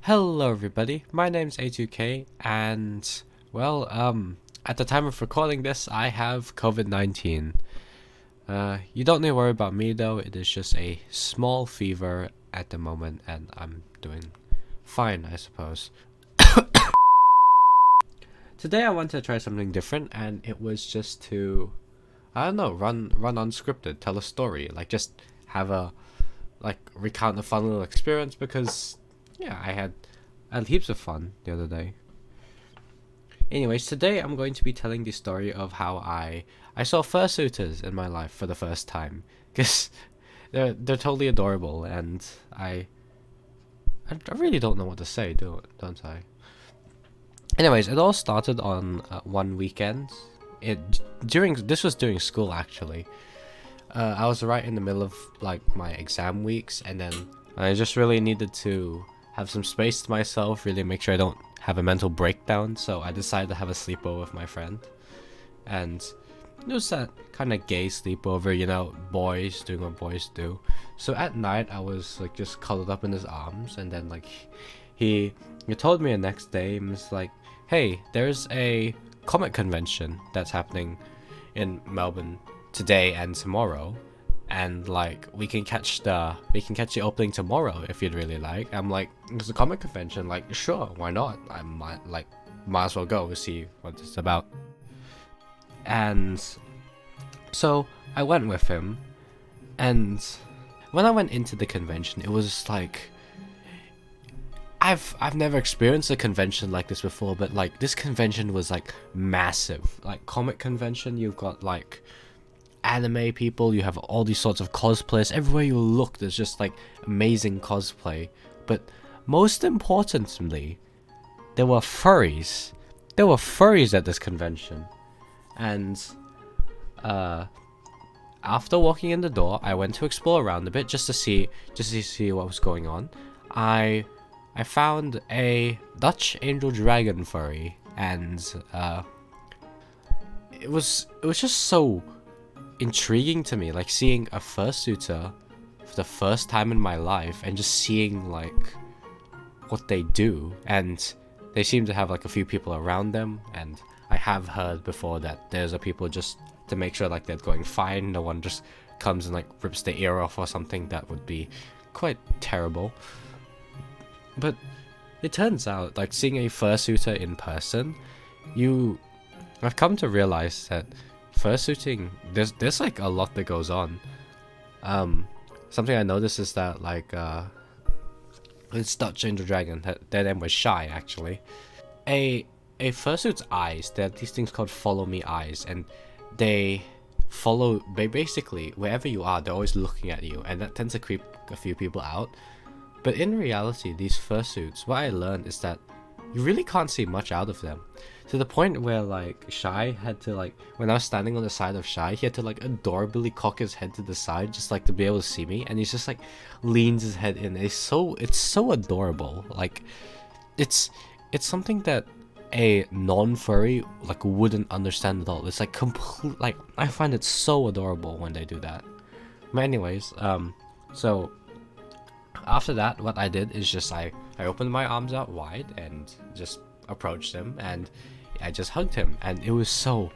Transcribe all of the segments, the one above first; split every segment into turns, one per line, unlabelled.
Hello everybody, my name's A2K and well, at the time of recording this I have COVID-19. You don't need to worry about me though, it is just a small fever at the moment and I'm doing fine, I suppose. Today I wanted to try something different and it was just to, I don't know, run unscripted, tell a story, like just have a, recount a fun little experience because yeah, I had heaps of fun the other day. Anyways, today I'm going to be telling the story of how I saw fursuiters in my life for the first time, because they're totally adorable, and I really don't know what to say, don't I? Anyways, it all started on one weekend. This was during school actually. I was right in the middle of like my exam weeks, and then I just really needed to have some space to myself, really make sure I don't have a mental breakdown, so I decided to have a sleepover with my friend. And it was that kind of gay sleepover, you know, boys doing what boys do. So at night I was like just cuddled up in his arms, and then like he told me the next day, and was like, hey, there's a comic convention that's happening in Melbourne today and tomorrow, and like we can catch the opening tomorrow if you'd really like. I'm like, it's a comic convention, like sure, why not? I might as well go see what it's about. And so I went with him, and when I went into the convention, it was like I've never experienced a convention like this before, but like this convention was like massive. Like comic convention, you've got like anime people, you have all these sorts of cosplayers. Everywhere you look there's just like amazing cosplay, but most importantly there were furries. At this convention. And after walking in the door, I went to explore around a bit just to see what was going on. I found a Dutch angel dragon furry, and it was just so intriguing to me, like seeing a fursuiter for the first time in my life and just seeing like what they do. And they seem to have like a few people around them, and I have heard before that there's a people just to make sure like they're going fine, no one just comes and like rips their ear off or something. That would be quite terrible. But it turns out, like, seeing a fursuiter in person, I've come to realize that fursuiting, there's like a lot that goes on. Something I noticed is that like it's Dutch Angel Dragon, their name was Shy actually. A fursuit's eyes, there are these things called follow me eyes, and they basically wherever you are, they're always looking at you, and that tends to creep a few people out. But in reality, these fursuits, what I learned is that you really can't see much out of them. To the point where like Shy had to like, when I was standing on the side of Shy, he had to like adorably cock his head to the side just like to be able to see me, and he's just like leans his head in. It's so adorable. Like it's something that a non-furry like wouldn't understand at all. It's like complete, like I find it so adorable when they do that. But anyways, so after that, what I did is just I opened my arms out wide and just approached him, and I just hugged him, and it was so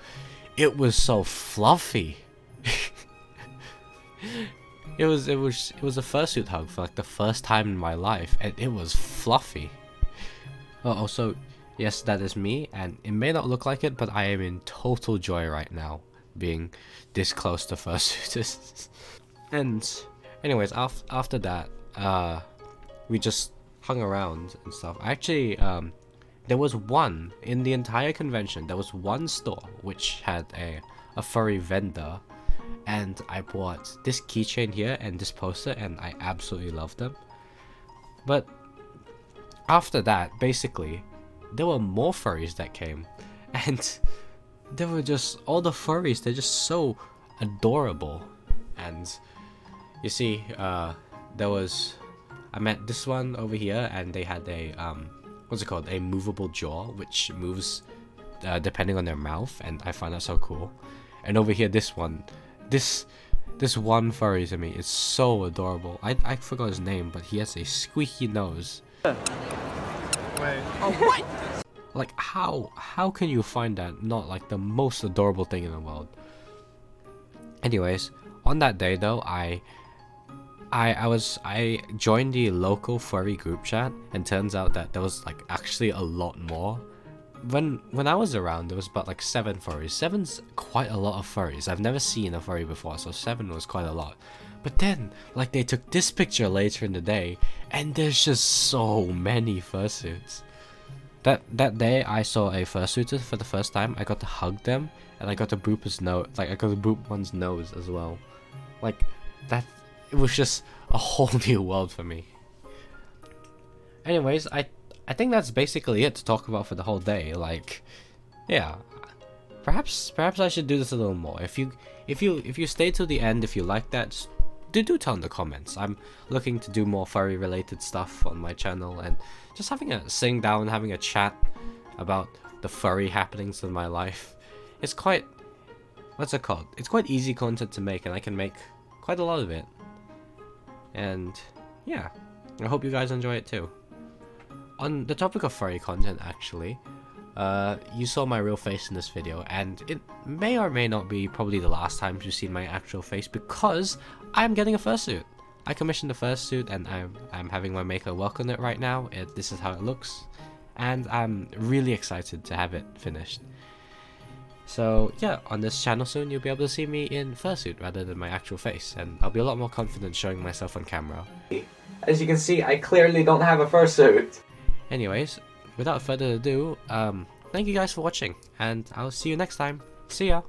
fluffy. it was a fursuit hug for like the first time in my life, and it was fluffy. Oh, also, yes, that is me, and it may not look like it, but I am in total joy right now, being this close to fursuiters. And anyways, after that, we just hung around and stuff. Actually, there was one in the entire convention. There was one store which had a furry vendor, and I bought this keychain here and this poster, and I absolutely loved them. But after that, basically, there were more furries that came, and they were just all the furries. They're just so adorable. And you see, I met this one over here, and they had a what's it called, a movable jaw which moves depending on their mouth, and I find that so cool. And over here, this one furry to me is so adorable. I forgot his name, but he has a squeaky nose.
Wait. Oh, what?
Like, how can you find that not like the most adorable thing in the world? Anyways, on that day though, I joined the local furry group chat, and turns out that there was like actually a lot more. When I was around, there was about like 7 furries. 7's quite a lot of furries. I've never seen a furry before, so 7 was quite a lot. But then, like, they took this picture later in the day, and there's just so many fursuits. That day, I saw a fursuiter for the first time. I got to hug them, and I got to boop his nose. Like, I got to boop one's nose as well. Like, that, it was just a whole new world for me. Anyways, I think that's basically it to talk about for the whole day. Like, yeah, perhaps I should do this a little more. If you stay till the end, if you like that, just do tell in the comments. I'm looking to do more furry related stuff on my channel, and just having a sitting down, having a chat about the furry happenings in my life. It's quite, what's it called? It's quite easy content to make, and I can make quite a lot of it. And yeah, I hope you guys enjoy it too. On the topic of furry content, actually, you saw my real face in this video, and it may or may not be probably the last time you've seen my actual face, because I'm getting a fursuit. I commissioned a fursuit, and I'm having my maker work on it right now. This is how it looks, and I'm really excited to have it finished. So yeah, on this channel soon you'll be able to see me in fursuit rather than my actual face, and I'll be a lot more confident showing myself on camera. As you can see, I clearly don't have a fursuit. Anyways, without further ado, thank you guys for watching, and I'll see you next time. See ya!